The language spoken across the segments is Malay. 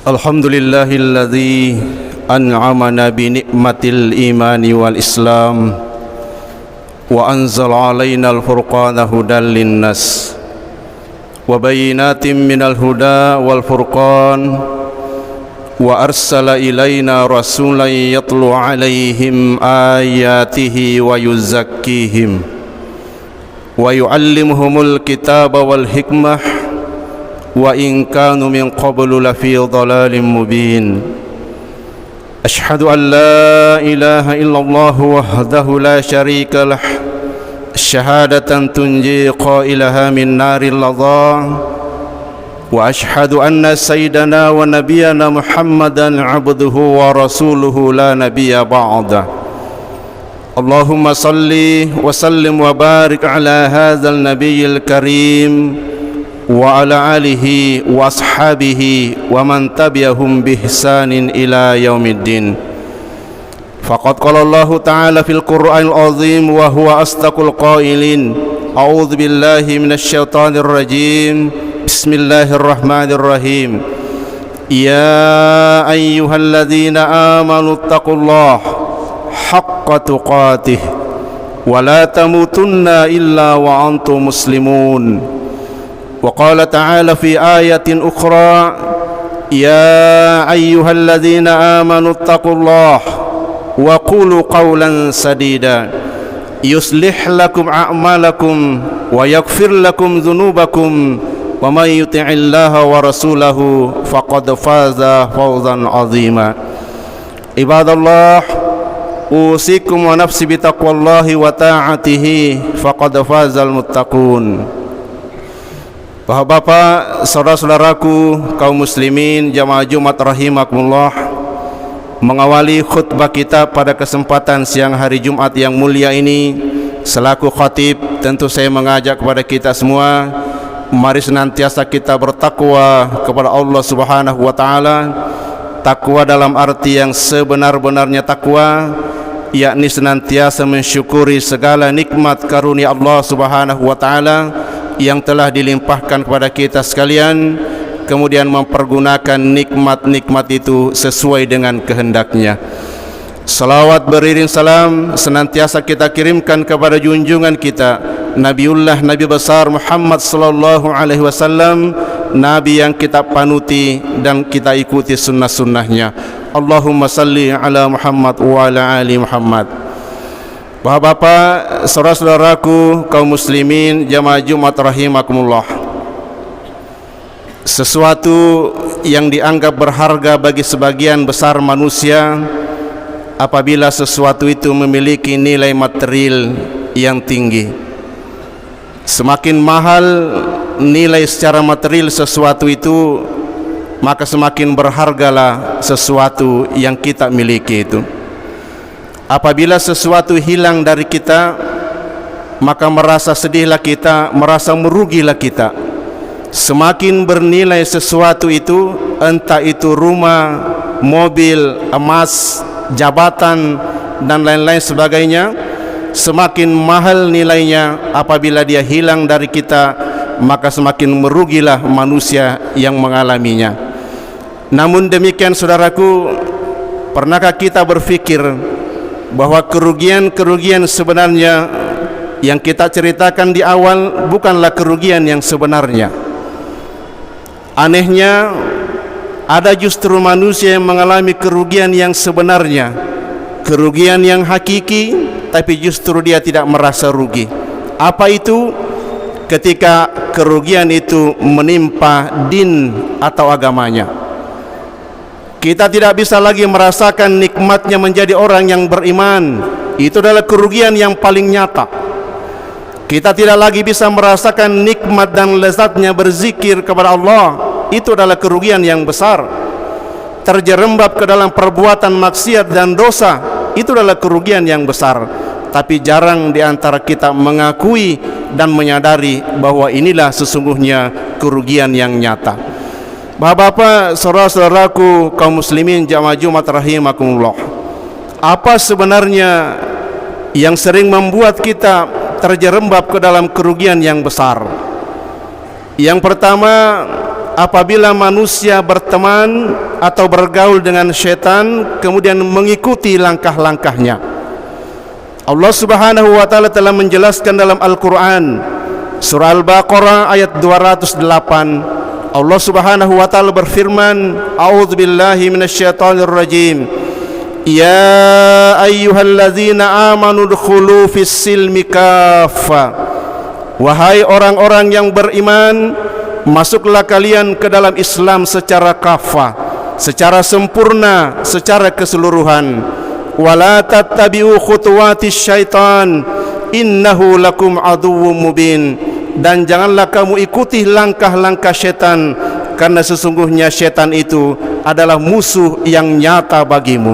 Alhamdulillahilladzi an'amana bi ni'matil imani wal islam wa anzala alaina al-furqana hudan linnas wa bayyinatin minal huda wal furqan wa arsala ilaina rasulan yatlu alaihim ayatihi wa yuzakkihim wa yu'allimuhumul kitaba wal hikmah wa in kanu min qablu lafi dhalalin mubin. Ashhadu an la ilaha illallah wahdahu la syarika lah, syahadatan tunji qailaha min naril ladha, wa ashhadu anna sayyidana wa nabiyyana Muhammadan abduhu wa rasuluhu la nabiyya ba'da. Allahumma salli wa sallim wa barik ala hadzal nabiyyil karim wa ala alihi wa ashabihi wa man tabi'ahum bi ihsanin ila yaumiddin. Faqad qala Allah ta'ala fil Qur'anil azim wa huwa asdaqul qailin. A'udzu billahi minasy syaithanir rajim. Bismillahirrahmanirrahim. Ya ayyuhalladzina amanu taqullaha haqqa tuqatih wa la tamutunna illa wa antum muslimun. Wa qala ta'ala fi ayatin ukhra, ya ayyuhalladzina amanu taqullaha wa qulu qawlan sadida yuslih lakum a'malakum wa yaghfir lakum dhunubakum wa may yuti'illaha wa rasulahu faqad faza fawzan 'azima. Ibadallah, usikum wa nafsi bitaqwallahi wa ta'atihi faqad fazal muttaqun. Bapak-bapak, saudara-saudaraku, kaum muslimin jamaah Jumat rahimakumullah, mengawali khutbah kita pada kesempatan siang hari Jumat yang mulia ini, selaku khatib tentu saya mengajak kepada kita semua, mari senantiasa kita bertakwa kepada Allah Subhanahu wa taala. Takwa dalam arti yang sebenar-benarnya takwa, yakni senantiasa mensyukuri segala nikmat karunia Allah Subhanahu wa taala yang telah dilimpahkan kepada kita sekalian, kemudian mempergunakan nikmat-nikmat itu sesuai dengan kehendaknya. Salawat beriring salam senantiasa kita kirimkan kepada junjungan kita Nabiullah Nabi besar Muhammad sallallahu alaihi wasallam, Nabi yang kita panuti dan kita ikuti sunnah-sunnahnya. Allahumma salli ala Muhammad wa ala ali Muhammad. Bapak-bapak, saudara-saudaraku, kaum muslimin jamaah Jumat rahimakumullah, sesuatu yang dianggap berharga bagi sebagian besar manusia apabila sesuatu itu memiliki nilai material yang tinggi. Semakin mahal nilai secara material sesuatu itu, maka semakin berhargalah sesuatu yang kita miliki itu. Apabila sesuatu hilang dari kita, maka merasa sedihlah kita, merasa merugilah kita. Semakin bernilai sesuatu itu, entah itu rumah, mobil, emas, jabatan, dan lain-lain sebagainya, semakin mahal nilainya. Apabila dia hilang dari kita, maka semakin merugilah manusia yang mengalaminya. Namun demikian, saudaraku, pernahkah kita berpikir bahwa kerugian-kerugian sebenarnya yang kita ceritakan di awal bukanlah kerugian yang sebenarnya? Anehnya, ada justru manusia yang mengalami kerugian yang sebenarnya, kerugian yang hakiki, tapi justru dia tidak merasa rugi. Apa itu? Ketika kerugian itu menimpa din atau agamanya. Kita tidak bisa lagi merasakan nikmatnya menjadi orang yang beriman. Itu adalah kerugian yang paling nyata. Kita tidak lagi bisa merasakan nikmat dan lezatnya berzikir kepada Allah. Itu adalah kerugian yang besar. Terjerembab ke dalam perbuatan maksiat dan dosa, itu adalah kerugian yang besar. Tapi jarang di antara kita mengakui dan menyadari bahwa inilah sesungguhnya kerugian yang nyata. Bapak-bapak, saudara-saudaraku, kaum muslimin jamaah Jumat rahimakumullah, apa sebenarnya yang sering membuat kita terjerembab ke dalam kerugian yang besar? Yang pertama, apabila manusia berteman atau bergaul dengan syaitan kemudian mengikuti langkah-langkahnya. Allah Subhanahu wa taala telah menjelaskan dalam Al-Qur'an surah Al-Baqarah ayat 208. Allah Subhanahu wa taala berfirman, a'udzubillahi minasyaitonir rajim. Ya ayyuhalladzina amanu dkhulu fis silmi kaffa. Wahai orang-orang yang beriman, masuklah kalian ke dalam Islam secara kafah, secara sempurna, secara keseluruhan. Wala tattabi'u khutuwatis syaitan innahu lakum aduwwum mubin. Dan janganlah kamu ikuti langkah-langkah syaitan, karena sesungguhnya syaitan itu adalah musuh yang nyata bagimu.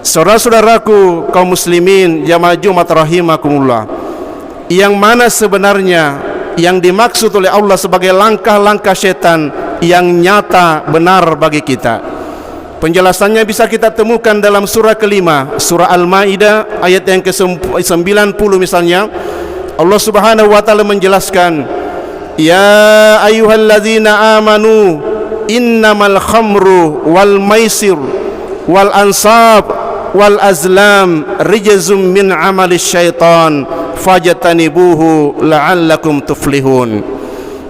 Saudara-saudaraku kaum muslimin jamaah Jumat rahimakumullah, yang mana sebenarnya yang dimaksud oleh Allah sebagai langkah-langkah syaitan yang nyata benar bagi kita? Penjelasannya bisa kita temukan dalam surah kelima, surah Al-Maidah ayat yang ke-90 misalnya. Allah Subhanahu wa taala menjelaskan, ya ayyuhalladzina amanu innamal khamru wal maisir wal ansab wal azlam rijzum min amalis syaitan fajtanibuhu la'allakum tuflihun.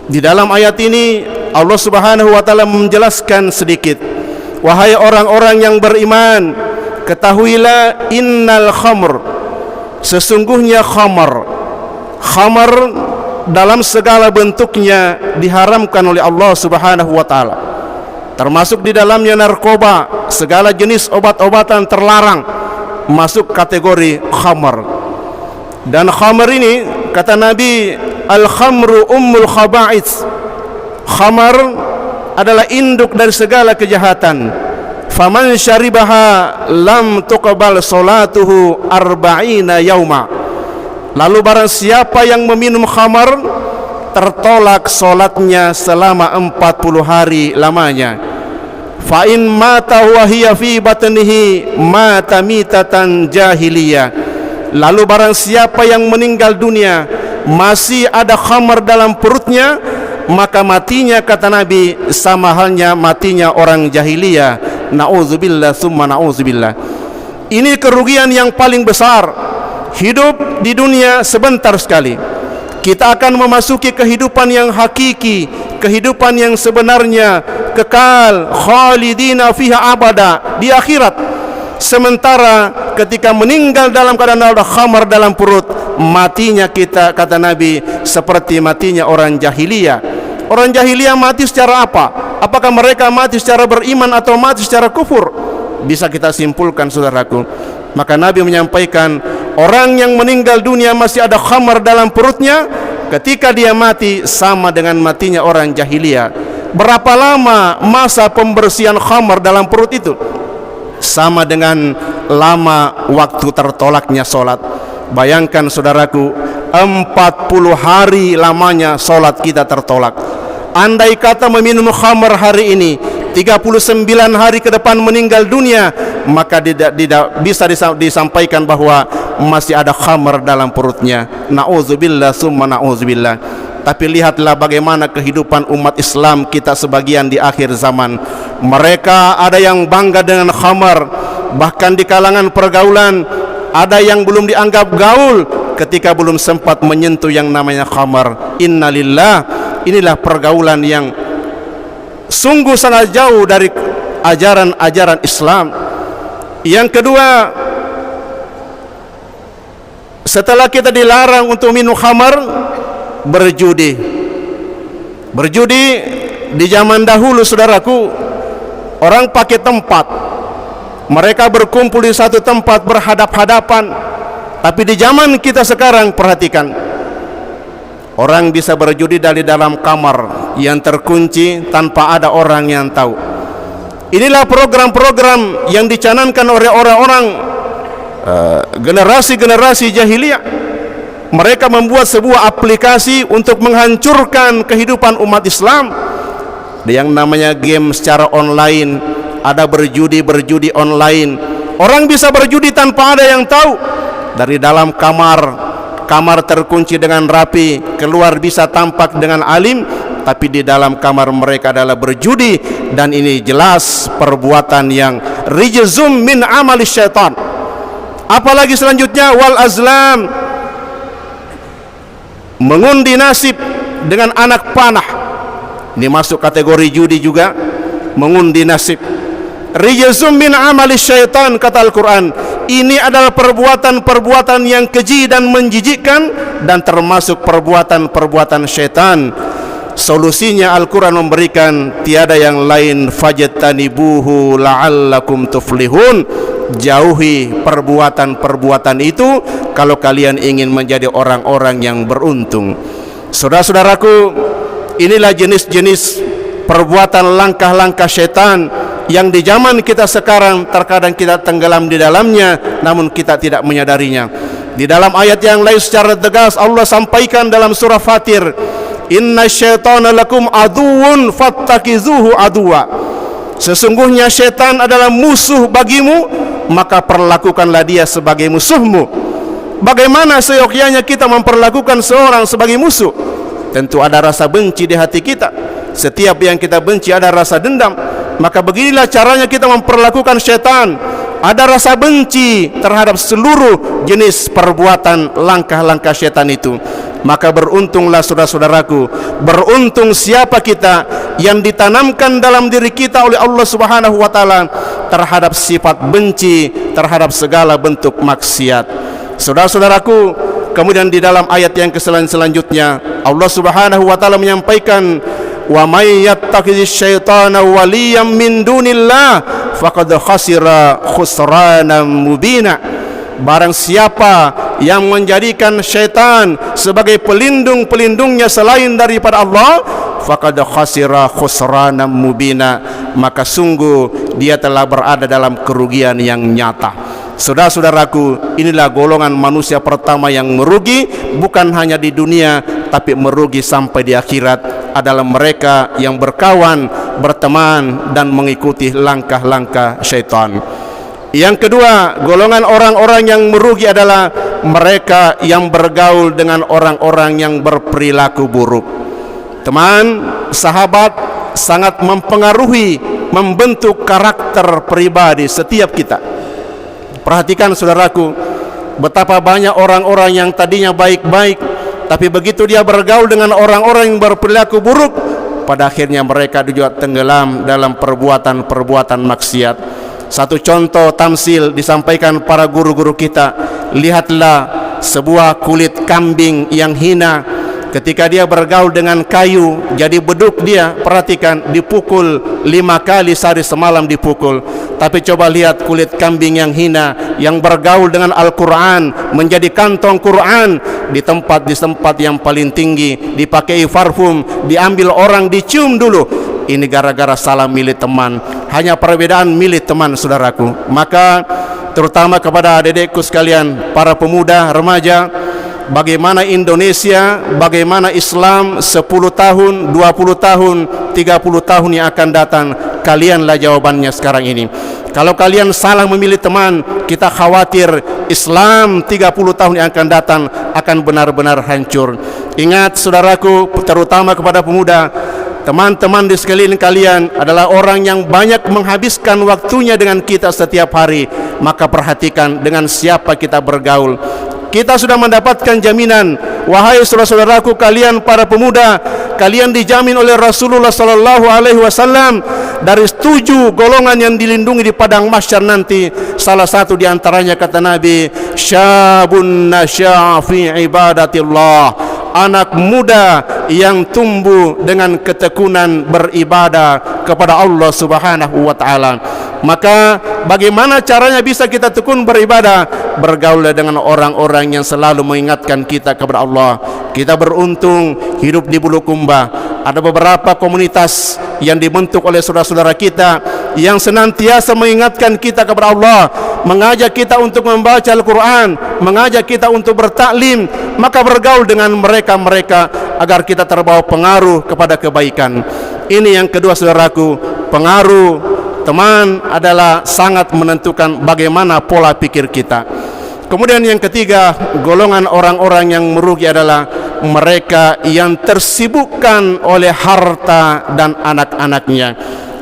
Di dalam ayat ini Allah Subhanahu wa taala menjelaskan sedikit, wahai orang-orang yang beriman, ketahuilah innal khamr, sesungguhnya khamar dalam segala bentuknya diharamkan oleh Allah Subhanahu wa taala. Termasuk di dalamnya narkoba, segala jenis obat-obatan terlarang masuk kategori khamar. Dan khamar ini kata Nabi, al-khamru ummul khaba'its. Khamar adalah induk dari segala kejahatan. Faman syaribaha lam tuqbal salatuhu arba'ina yauma. Lalu barang siapa yang meminum khamar, tertolak solatnya selama 40 hari lamanya. Fa in mata wa hiya fi batnihi mata mitatan jahiliyah. Lalu barang siapa yang meninggal dunia masih ada khamar dalam perutnya, maka matinya kata Nabi sama halnya matinya orang jahiliyah. Na'udzubillah summa na'udzubillah. Ini kerugian yang paling besar. Hidup di dunia sebentar sekali. Kita akan memasuki kehidupan yang hakiki, kehidupan yang sebenarnya kekal, khalidina fiha abada, di akhirat. Sementara ketika meninggal dalam keadaan ada khamar dalam perut, matinya kita kata Nabi seperti matinya orang jahiliyah. Orang jahiliyah mati secara apa? Apakah mereka mati secara beriman atau mati secara kufur? Bisa kita simpulkan saudaraku. Maka Nabi menyampaikan, orang yang meninggal dunia masih ada khamar dalam perutnya, ketika dia mati sama dengan matinya orang jahiliyah. Berapa lama masa pembersihan khamar dalam perut itu? Sama dengan lama waktu tertolaknya solat. Bayangkan saudaraku, 40 hari lamanya solat kita tertolak. Andai kata meminum khamar hari ini, 39 hari ke depan meninggal dunia, maka tidak bisa disampaikan bahwa masih ada khamar dalam perutnya. Na'udzubillah summa na'udzubillah. Tapi lihatlah bagaimana kehidupan umat Islam kita sebagian di akhir zaman. Mereka ada yang bangga dengan khamar, bahkan di kalangan pergaulan ada yang belum dianggap gaul ketika belum sempat menyentuh yang namanya khamar. Innalillah, inilah pergaulan yang sungguh sangat jauh dari ajaran-ajaran Islam. Yang kedua, setelah kita dilarang untuk minum khamar, berjudi. Berjudi di zaman dahulu saudaraku, orang pakai tempat. Mereka berkumpul di satu tempat berhadap-hadapan. Tapi di zaman kita sekarang, perhatikan, orang bisa berjudi dari dalam kamar yang terkunci tanpa ada orang yang tahu. Inilah program-program yang dicanangkan oleh orang-orang generasi-generasi jahiliyah. Mereka membuat sebuah aplikasi untuk menghancurkan kehidupan umat Islam. Yang namanya game secara online, ada berjudi online. Orang bisa berjudi tanpa ada yang tahu. Dari dalam kamar terkunci dengan rapi, keluar bisa tampak dengan alim, tapi di dalam kamar mereka adalah berjudi, dan ini jelas perbuatan yang rijzum min amali syaitan. Apalagi selanjutnya, wal azlam, mengundi nasib dengan anak panah. Ini masuk kategori judi juga, mengundi nasib. Rijzum min amali syaitan, kata Al-Quran. Ini adalah perbuatan-perbuatan yang keji dan menjijikkan, dan termasuk perbuatan-perbuatan syaitan. Solusinya Al-Quran memberikan tiada yang lain, fajtanibuhu la'allakum tuflihun. Jauhi perbuatan-perbuatan itu kalau kalian ingin menjadi orang-orang yang beruntung. Saudara-saudaraku, inilah jenis-jenis perbuatan langkah-langkah syaitan yang di zaman kita sekarang terkadang kita tenggelam di dalamnya, namun kita tidak menyadarinya. Di dalam ayat yang lain secara tegas Allah sampaikan dalam surah Fatir, inna syaitana lakum aduun fattakizuhu aduwa. Sesungguhnya syaitan adalah musuh bagimu, maka perlakukanlah dia sebagai musuhmu. Bagaimana seyogyanya kita memperlakukan seorang sebagai musuh? Tentu ada rasa benci di hati kita. Setiap yang kita benci ada rasa dendam. Maka beginilah caranya kita memperlakukan syaitan. Ada rasa benci terhadap seluruh jenis perbuatan langkah-langkah syaitan itu. Maka beruntunglah saudara-saudaraku, beruntung siapa kita yang ditanamkan dalam diri kita oleh Allah Subhanahu wa taala terhadap sifat benci terhadap segala bentuk maksiat. Saudara-saudaraku, kemudian di dalam ayat yang selanjutnya Allah Subhanahu wa taala menyampaikan, wa may yattakhidhish syaitana waliyan min dunillah faqad khasira khusranan mubina. Barang siapa yang menjadikan syaitan sebagai pelindung-pelindungnya selain daripada Allah, faqad khasira khusranan mubina, maka sungguh dia telah berada dalam kerugian yang nyata. Saudara-saudaraku, inilah golongan manusia pertama yang merugi, bukan hanya di dunia tapi merugi sampai di akhirat, adalah mereka yang berkawan, berteman dan mengikuti langkah-langkah syaitan. Yang kedua, golongan orang-orang yang merugi adalah mereka yang bergaul dengan orang-orang yang berperilaku buruk. Teman, sahabat sangat mempengaruhi, membentuk karakter pribadi setiap kita. Perhatikan saudaraku, betapa banyak orang-orang yang tadinya baik-baik, tapi begitu dia bergaul dengan orang-orang yang berperilaku buruk, pada akhirnya mereka juga tenggelam dalam perbuatan-perbuatan maksiat. Satu contoh tamsil disampaikan para guru-guru kita. Lihatlah sebuah kulit kambing yang hina, ketika dia bergaul dengan kayu jadi beduk dia. Perhatikan, dipukul 5 kali sehari semalam dipukul. Tapi coba lihat kulit kambing yang hina yang bergaul dengan Al-Quran, menjadi kantong Quran, di tempat yang paling tinggi, dipakai parfum, diambil orang, dicium dulu. Ini gara-gara salah milih teman. Hanya perbedaan milih teman, saudaraku. Maka terutama kepada adik-adikku sekalian, para pemuda, remaja, bagaimana Indonesia, bagaimana Islam 10 tahun, 20 tahun, 30 tahun yang akan datang, kalianlah jawabannya sekarang ini. Kalau kalian salah memilih teman, kita khawatir Islam 30 tahun yang akan datang akan benar-benar hancur. Ingat saudaraku, terutama kepada pemuda, teman-teman di sekeliling kalian adalah orang yang banyak menghabiskan waktunya dengan kita setiap hari. Maka perhatikan dengan siapa kita bergaul. Kita sudah mendapatkan jaminan, wahai saudara-saudaraku kalian para pemuda, kalian dijamin oleh Rasulullah sallallahu alaihi wasallam dari 7 golongan yang dilindungi di padang mahsyar nanti. Salah satu di antaranya kata Nabi, syabun nasya'a fi ibadatillah, anak muda yang tumbuh dengan ketekunan beribadah kepada Allah Subhanahu wa taala. Maka bagaimana caranya bisa kita tekun beribadah? Bergaul dengan orang-orang yang selalu mengingatkan kita kepada Allah. Kita beruntung hidup di Bulukumba. Ada beberapa komunitas yang dibentuk oleh saudara-saudara kita yang senantiasa mengingatkan kita kepada Allah, mengajak kita untuk membaca Al-Quran, mengajak kita untuk bertaklim. Maka bergaul dengan mereka-mereka agar kita terbawa pengaruh kepada kebaikan. Ini yang kedua saudaraku, pengaruh teman adalah sangat menentukan bagaimana pola pikir kita. Kemudian yang ketiga, golongan orang-orang yang merugi adalah mereka yang tersibukkan oleh harta dan anak-anaknya.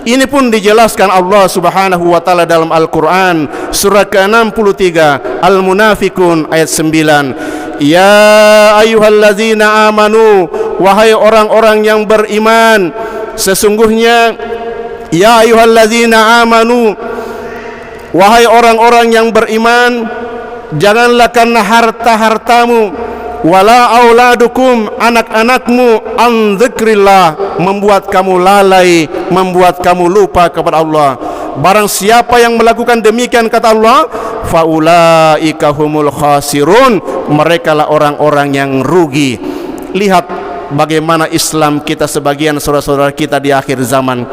Ini pun dijelaskan Allah Subhanahu wa taala dalam Al-Qur'an surah ke-63 Al-Munafiqun ayat 9. Ya ayyuhalladzina amanu, wahai orang-orang yang beriman, sesungguhnya ya ayyuhalladzina amanu, wahai orang-orang yang beriman, janganlah karena harta-hartamu wala auladukum, anak-anakmu, an dzikrillah, membuat kamu lalai, membuat kamu lupa kepada Allah. Barang siapa yang melakukan demikian, kata Allah, faulaika humul khasirun, merekalah orang-orang yang rugi. Lihat bagaimana Islam kita, sebagian saudara-saudara kita di akhir zaman,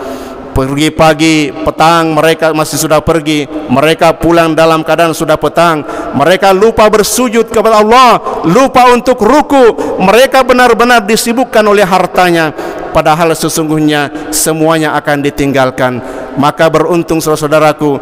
pergi pagi, petang mereka masih sudah pergi, mereka pulang dalam keadaan sudah petang, mereka lupa bersujud kepada Allah, lupa untuk ruku, mereka benar-benar disibukkan oleh hartanya, padahal sesungguhnya semuanya akan ditinggalkan. Maka beruntung saudara-saudaraku,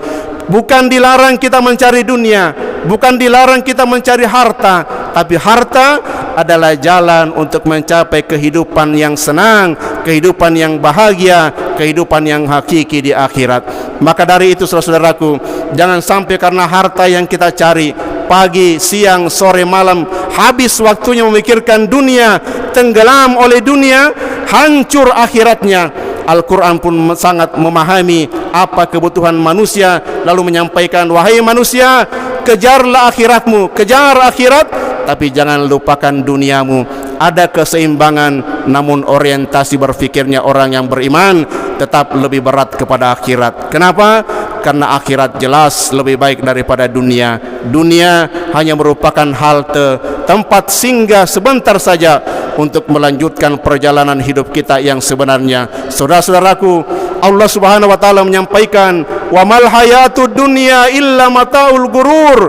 bukan dilarang kita mencari dunia, bukan dilarang kita mencari harta, tapi harta adalah jalan untuk mencapai kehidupan yang senang, kehidupan yang bahagia, kehidupan yang hakiki di akhirat. Maka dari itu saudara-saudaraku, jangan sampai karena harta yang kita cari pagi, siang, sore, malam, habis waktunya memikirkan dunia, tenggelam oleh dunia, hancur akhiratnya. Al-Quran pun sangat memahami apa kebutuhan manusia, lalu menyampaikan, wahai manusia, kejarlah akhiratmu, kejar akhirat, tapi jangan lupakan duniamu. Ada keseimbangan, namun orientasi berfikirnya orang yang beriman tetap lebih berat kepada akhirat. Kenapa? Karena akhirat jelas lebih baik daripada dunia. Dunia hanya merupakan halte, tempat singgah sebentar saja untuk melanjutkan perjalanan hidup kita yang sebenarnya. Saudara-saudaraku, Allah Subhanahu wa taala menyampaikan, wa mal hayatud dunya illa mataul gurur,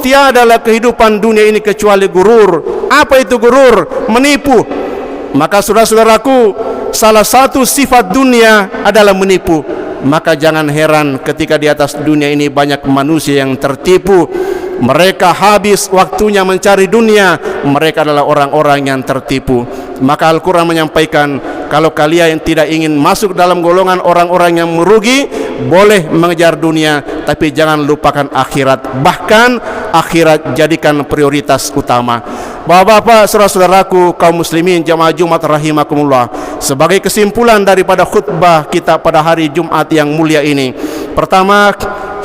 tiadalah kehidupan dunia ini kecuali gurur. Apa itu gurur? Menipu. Maka saudara-saudaraku, salah satu sifat dunia adalah menipu. Maka jangan heran ketika di atas dunia ini banyak manusia yang tertipu. Mereka habis waktunya mencari dunia, mereka adalah orang-orang yang tertipu. Maka Al-Quran menyampaikan, kalau kalian tidak ingin masuk dalam golongan orang-orang yang merugi, boleh mengejar dunia, tapi jangan lupakan akhirat. Bahkan akhirat jadikan prioritas utama. Bapak-bapak, saudara-saudaraku, kaum muslimin jamaah Jumat rahimakumullah, sebagai kesimpulan daripada khutbah kita pada hari Jumat yang mulia ini, pertama,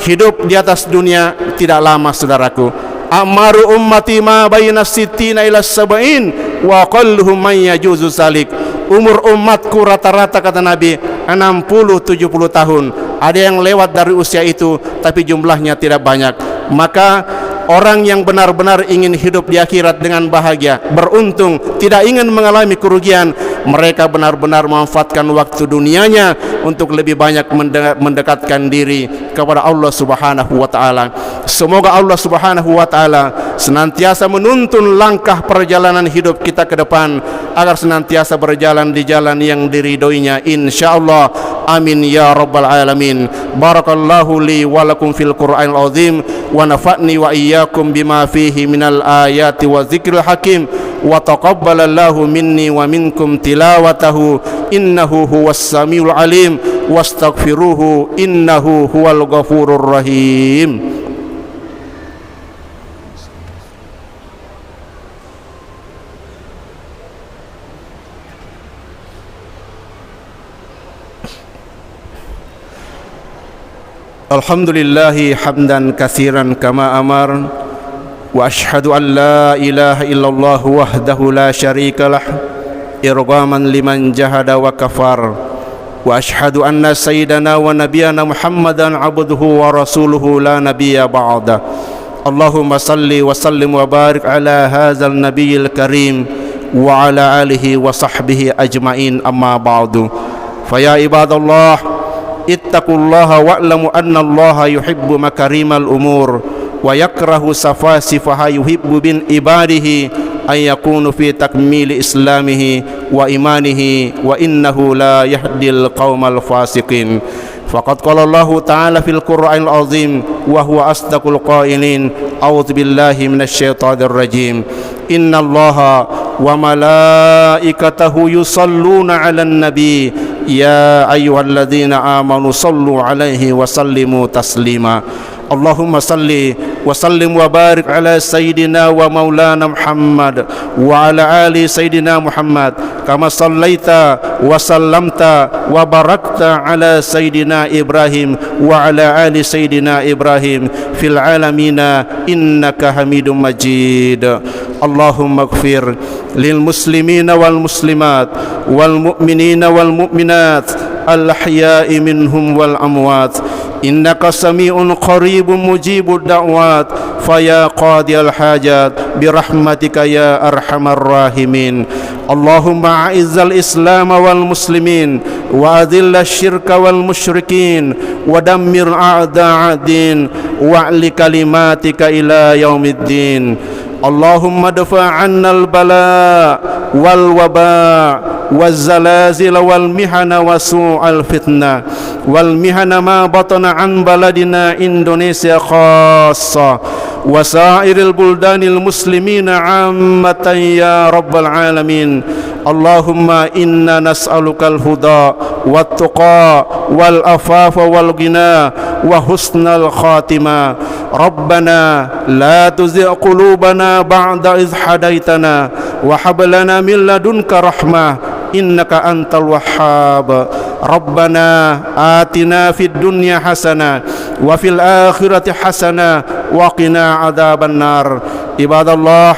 hidup di atas dunia tidak lama, saudaraku. Amaru ummati ma baina sittina ila sab'in wa qalluhum man yajuzu salik. Umur umatku rata-rata, kata Nabi, 60-70 tahun. Ada yang lewat dari usia itu, tapi jumlahnya tidak banyak. Maka orang yang benar-benar ingin hidup di akhirat dengan bahagia, beruntung, tidak ingin mengalami kerugian, mereka benar-benar memanfaatkan waktu dunianya untuk lebih banyak mendekatkan diri kepada Allah Subhanahu wa taala. Semoga Allah Subhanahu wa taala senantiasa menuntun langkah perjalanan hidup kita ke depan agar senantiasa berjalan di jalan yang diridhoinya, insyaallah. Amin ya rabbal alamin. Barakallahu li wa lakum fil Qur'anil azim wa nafa'ni wa iyyakum bima fihi minal ayati wa dzikril hakim wa taqabbalallahu minni wa minkum tilawatahu innahu huwas samiul alim wastaghfiruhu innahu huwal ghafurur rahim. Alhamdulillahi hamdan katsiran kama amar, wa ashhadu an la ilaha illallah wahdahu la syarika lah irghaman liman jahada wa kafar, wa ashhadu anna sayyidana wa nabiyana Muhammadan abduhu wa rasuluhu la nabiyya ba'da. Allahumma salli wa sallim wa barik ala hadzal nabiyil karim wa ala alihi wa sahbihi ajmain, amma ba'du. Fa ya ibadallah, ittaqullaha wa'lamu anna allaha yuhibbu makarimal umur wa yakrahu safasifaha, yuhibbu bin ibadihi an yakunu fi takmili islamihi wa imanihi wa innahu la yahdil qaumal fasiqin. Faqad qala Allahu ta'ala fil Qur'anil azim wa huwa asdaqul qailin, a'udzu billahi minasy syaithanir rajim. Innallaha وملائكته يصلون على النبي يا أيها الذين آمنوا صلوا عليه وسلموا تسليما اللهم صل وسلم وبارك على سيدنا ومولانا محمد وعلى آل سيدنا محمد كما صليت وسلمت وباركت على سيدنا إبراهيم وعلى آل سيدنا إبراهيم في العالمين إنك حميد مجيد اللهم اغفر للمسلمين والمسلمات والمؤمنين والمؤمنات الأحياء منهم والأموات إنك سميع قريب مجيب الدعوات فيا قاضي الحاجات برحمتك يا أرحم الراحمين اللهم أعز الإسلام والمسلمين وأذل الشرك والمشركين ودمر أعداء الدين واعل كلماتك إلى يوم الدين اللهم ادفع عنا البلاء والوباء والزلازل والمحن وسوء الفتنة والمحن ما بطن عن بلدنا إندونيسيا خاصة وسائر البلدان المسلمين عامة يا رب العالمين اللهم إنا نسألك الهدى والتقى والعفاف والغنى وحسن الخاتمة ربنا لا تزغ قلوبنا بعد إذ هديتنا وهب لنا من لدنك رحمة إنك أنت الوهاب ربنا آتنا في الدنيا حسنة وفي الآخرة حسنة وقنا عذاب النار عباد الله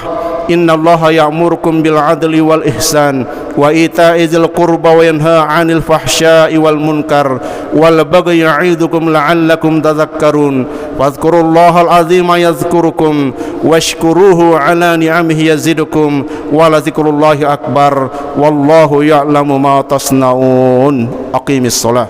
إن الله يأمركم بالعدل والإحسان وإيتاء ذي القربى وينهى عن الفحشاء والمنكر والبغي يعظكم لعلكم تذكرون واذكروا الله العظيم يذكركم واشكروه على نعمه يزدكم ولذكر الله أكبر والله يعلم ما تصنعون أقيم الصلاة